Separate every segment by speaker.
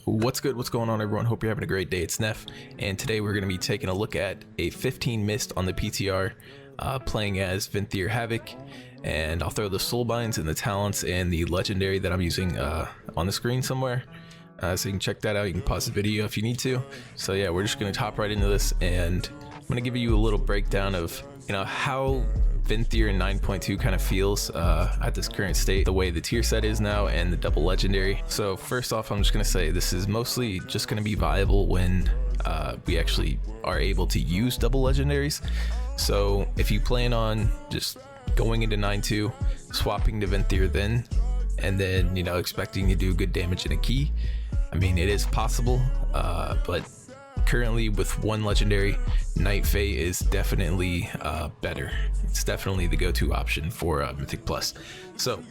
Speaker 1: What's good? What's going on, everyone? Hope you're having a great day. It's Neff, and today we're going to be taking a look at a 15 mist on the PTR, playing as Venthyr HAVOC, and I'll throw the soulbinds and the talents and the legendary that I'm using on the screen somewhere, so you can check that out. You can pause the video if you need to. So yeah, we're just going to hop right into this, and I'm going to give you a little breakdown of how Venthyr 9.2 kind of feels at this current state, the way the tier set is now, and the double legendary. So first off, I'm just going to say this is mostly just going to be viable when we actually are able to use double legendaries. So if you plan on just going into 9.2, swapping to Venthyr then, and then expecting to do good damage in a key, I mean, it is possible, but currently with one legendary, Night Fae is definitely better. It's definitely the go-to option for Mythic Plus. So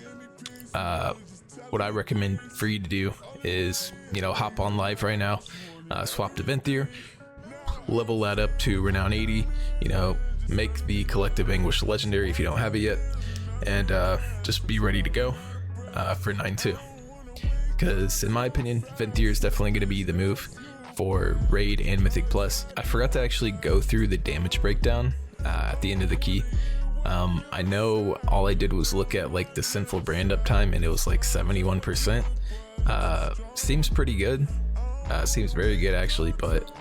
Speaker 1: what I recommend for you to do is hop on live right now, swap to Venthyr, level that up to Renown 80, make the Collective Anguish legendary if you don't have it yet, and just be ready to go for 9.2, because in my opinion Venthyr is definitely going to be the move for Raid and Mythic Plus. I forgot to actually go through the damage breakdown at the end of the key. I know all I did was look at like the Sinful Brand uptime, and it was like 71%. Seems pretty good. Seems very good actually, but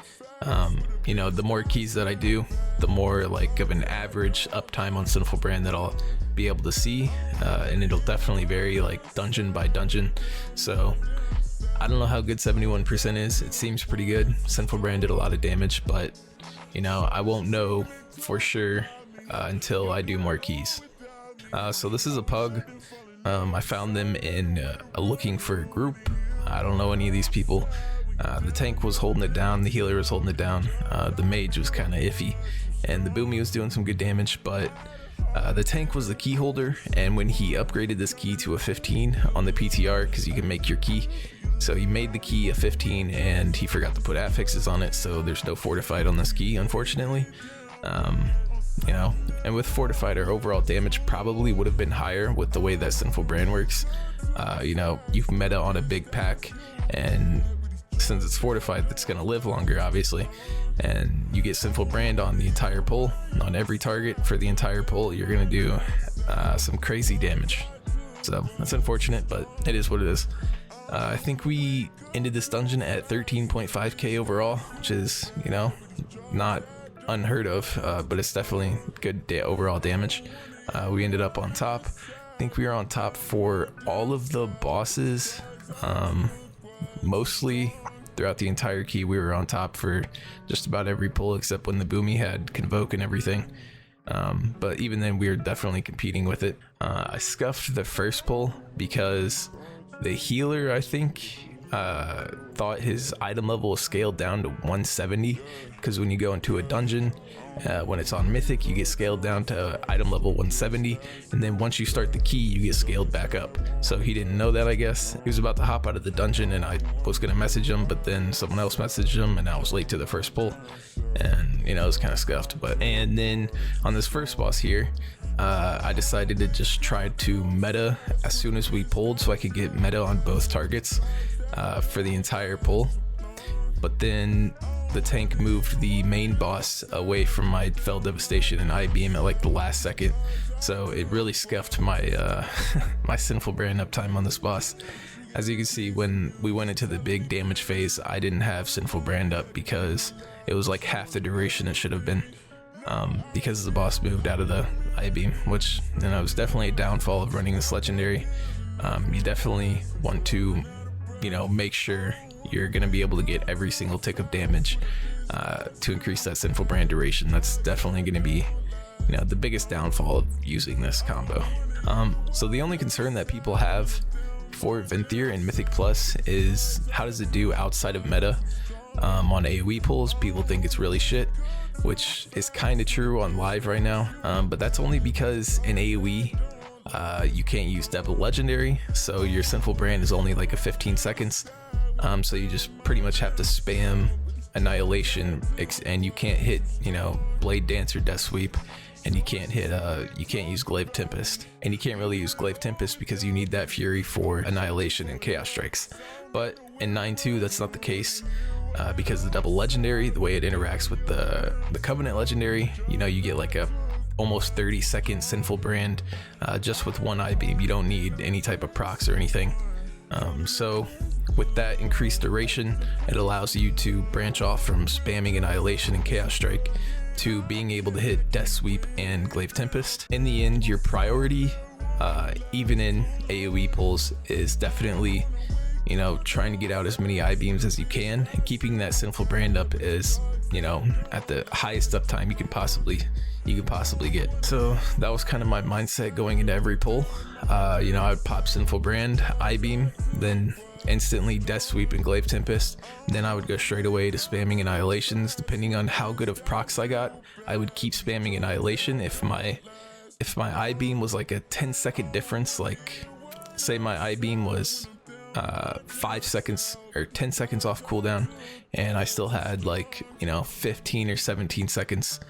Speaker 1: the more keys that I do, the more like of an average uptime on Sinful Brand that I'll be able to see, and it'll definitely vary like dungeon by dungeon. So I don't know how good 71% is. It seems pretty good. Sinful Brand did a lot of damage, but I won't know for sure until I do more keys. So this is a pug. I found them in looking for a group. I don't know any of these people. The tank was holding it down, the healer was holding it down, the mage was kind of iffy, and the boomy was doing some good damage, but the tank was the key holder, and when he upgraded this key to a 15 on the PTR, because you can make your key, so he made the key a 15 and he forgot to put affixes on it, so there's no fortified on this key, unfortunately. And with fortified, our overall damage probably would have been higher with the way that Sinful Brand works. You've meta on a big pack, and since it's fortified, it's going to live longer obviously, and you get Sinful Brand on the entire pull, on every target for the entire pull, you're going to do some crazy damage. So that's unfortunate, but it is what it is. I think we ended this dungeon at 13.5k overall, which is not unheard of, but it's definitely good overall damage. We ended up on top. I think we were on top for all of the bosses, mostly throughout the entire key. We were on top for just about every pull except when the boomy had Convoke and everything, but even then we were definitely competing with it. I scuffed the first pull because the healer, I think, thought his item level was scaled down to 170, because when you go into a dungeon, when it's on Mythic, you get scaled down to item level 170, and then once you start the key, you get scaled back up. So he didn't know that, I guess. He was about to hop out of the dungeon, and I was gonna message him, but then someone else messaged him, and I was late to the first pull, and it was kind of scuffed. And then on this first boss here, I decided to just try to meta as soon as we pulled, so I could get meta on both targets for the entire pull. But then the tank moved the main boss away from my Fell Devastation and I-beam at like the last second, so it really scuffed my my Sinful Brand uptime on this boss. As you can see, when we went into the big damage phase, I didn't have Sinful Brand up because it was like half the duration it should have been, because the boss moved out of the I-beam, which was definitely a downfall of running this legendary. You definitely want to make sure you're going to be able to get every single tick of damage to increase that Sinful Brand duration. That's definitely going to be the biggest downfall of using this combo. So the only concern that people have for Venthyr and Mythic Plus is how does it do outside of meta. On AoE pulls, people think it's really shit, which is kind of true on live right now, but that's only because in AoE you can't use double legendary, so your Sinful Brand is only like a 15 seconds, so you just pretty much have to spam Annihilation, and you can't hit Blade Dance or Death Sweep, and you can't use Glaive Tempest, and you can't really use Glaive Tempest because you need that Fury for Annihilation and Chaos Strikes. But In 9.2, that's not the case. Because the double legendary, the way it interacts with the Covenant legendary, you know, you get like a almost 30-second Sinful Brand just with one eye beam. You don't need any type of procs or anything. So with that increased duration, it allows you to branch off from spamming Annihilation and Chaos Strike to being able to hit Death Sweep and Glaive Tempest. In the end, your priority, even in AoE pulls, is definitely, you know, trying to get out as many eye beams as you can, and keeping that Sinful Brand up is, you know, at the highest uptime you can possibly get. So that was kind of my mindset going into every pull. You know, I'd pop Sinful Brand, eye beam, then instantly Death Sweep and Glaive Tempest. Then I would go straight away to spamming Annihilations. Depending on how good of procs I got, I would keep spamming Annihilation. If my eye beam was like a 10-second difference, like say my eye beam was 5 seconds or 10 seconds off cooldown, and I still had like, you know, 15 or 17 seconds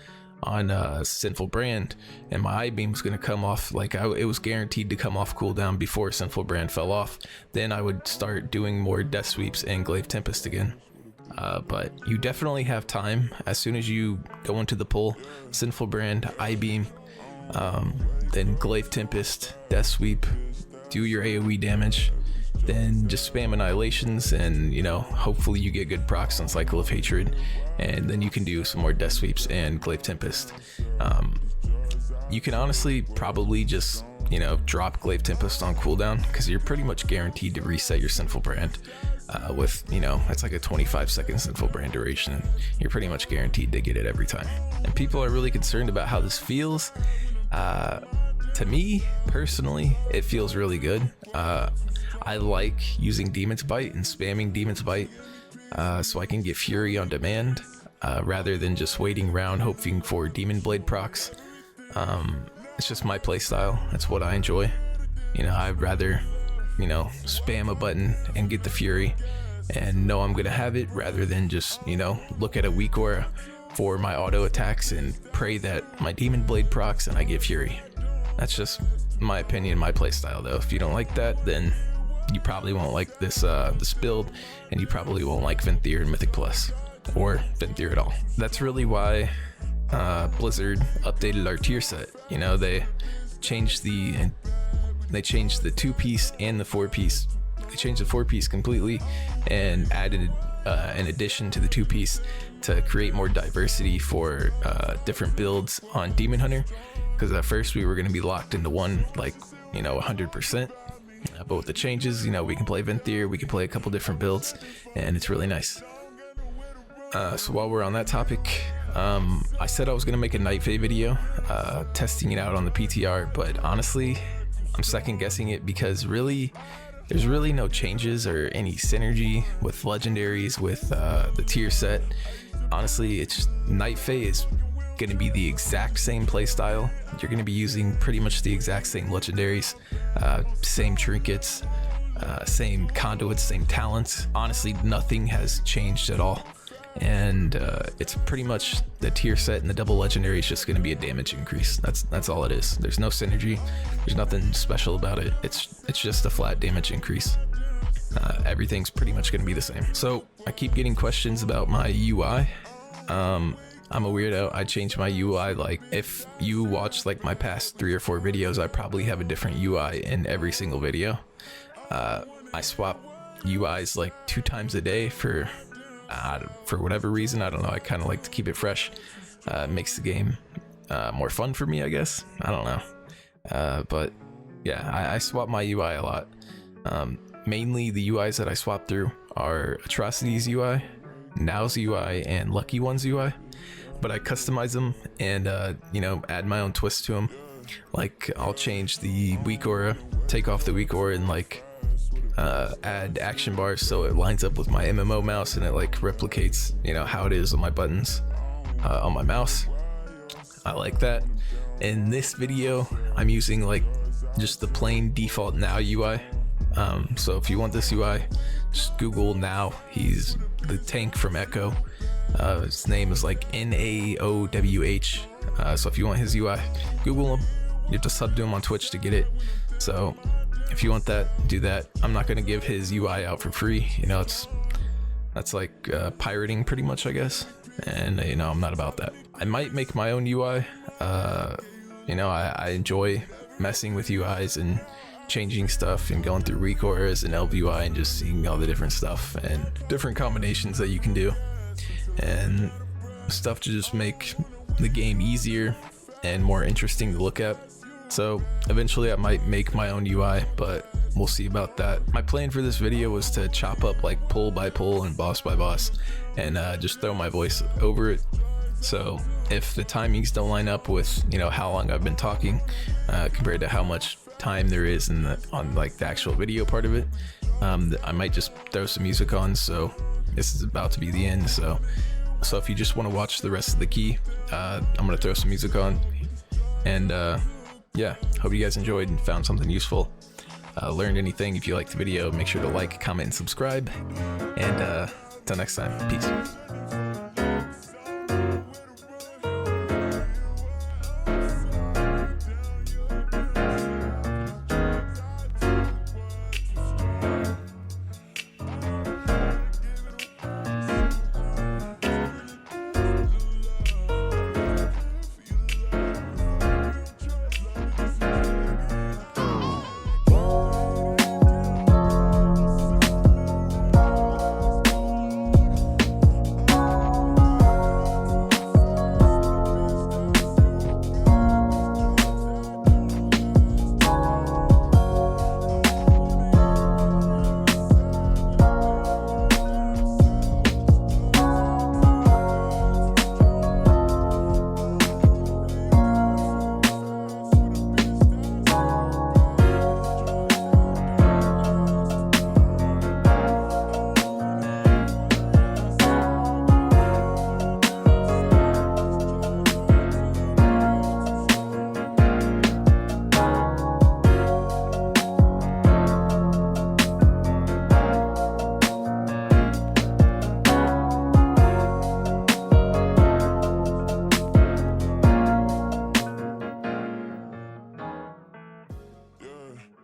Speaker 1: on Sinful Brand, and my eye beam was going to come off, like it was guaranteed to come off cooldown before Sinful Brand fell off, then I would start doing more Death Sweeps and Glaive Tempest again. But you definitely have time. As soon as you go into the pull, Sinful Brand, eye beam, then Glaive Tempest, Death Sweep, do your AoE damage, then just spam Annihilations, and, you know, hopefully you get good procs on Cycle of Hatred, and then you can do some more Death Sweeps and Glaive Tempest. You can honestly probably just, you know, drop Glaive Tempest on cooldown, because you're pretty much guaranteed to reset your Sinful Brand with, you know, it's like a 25-second Sinful Brand duration. You're pretty much guaranteed to get it every time. And people are really concerned about how this feels. To me, personally, it feels really good. I like using Demon's Bite and spamming Demon's Bite so I can get Fury on demand rather than just waiting around hoping for Demon Blade procs. It's just my playstyle. That's what I enjoy. You know, I'd rather, you know, spam a button and get the Fury and know I'm gonna have it, rather than just, you know, look at a weak aura for my auto attacks and pray that my Demon Blade procs and I get Fury. That's just my opinion, my playstyle though. If you don't like that, then you probably won't like this build, and you probably won't like Venthyr and Mythic Plus, or Venthyr at all. That's really why Blizzard updated our tier set. You know, they changed the 2-piece and the 4-piece. They changed the 4-piece completely and added an addition to the 2-piece to create more diversity for different builds on Demon Hunter. Because at first we were going to be locked into one, like, you know, 100%. But with the changes, you know, we can play Venthyr, we can play a couple different builds, and it's really nice. So while we're on that topic, I said I was going to make a Night Fae video testing it out on the PTR, but honestly, I'm second guessing it, because really, there's really no changes or any synergy with legendaries with the tier set. Honestly, it's Night Fae is going to be the exact same playstyle. You're going to be using pretty much the exact same legendaries, same trinkets, same conduits, same talents. Honestly, nothing has changed at all, and it's pretty much the tier set, and the double legendary is just going to be a damage increase. That's all it is. There's no synergy, there's nothing special about it. It's just a flat damage increase. Everything's pretty much going to be the same. So I keep getting questions about my UI. I'm a weirdo. I change my UI. Like, if you watch like my past 3 or 4 videos, I probably have a different UI in every single video. I swap UIs like 2 times a day for whatever reason. I don't know. I kind of like to keep it fresh. Makes the game more fun for me, I guess. I don't know. But yeah, I swap my UI a lot. Mainly the UIs that I swap through are Atrocities UI, Now's UI, and Lucky One's UI. But I customize them and, you know, add my own twist to them. Like, I'll change the weak aura, take off the weak aura, and like add action bars so it lines up with my MMO mouse, and it like replicates, you know, how it is on my buttons on my mouse. I like that. In this video, I'm using like just the plain default Now UI. So if you want this UI, just Google Now. He's the tank from Echo. His name is like Naowh. So if you want his UI, Google him. You have to sub to him on Twitch to get it. So if you want that, do that. I'm not going to give his UI out for free. You know, that's like pirating pretty much, I guess. And you know, I'm not about that. I might make my own UI. You know, I enjoy messing with UIs and changing stuff and going through recores and LVUI and just seeing all the different stuff and different combinations that you can do and stuff to just make the game easier and more interesting to look at. So eventually I might make my own UI, but we'll see about that. My plan for this video was to chop up like pull by pull and boss by boss and just throw my voice over it. So if the timings don't line up with, you know, how long I've been talking compared to how much time there is on like the actual video part of it, I might just throw some music on. So this is about to be the end. So if you just want to watch the rest of the key, I'm gonna throw some music on. And yeah, hope you guys enjoyed and found something useful, learned anything. If you liked the video, make sure to like, comment, and subscribe. And till next time, peace.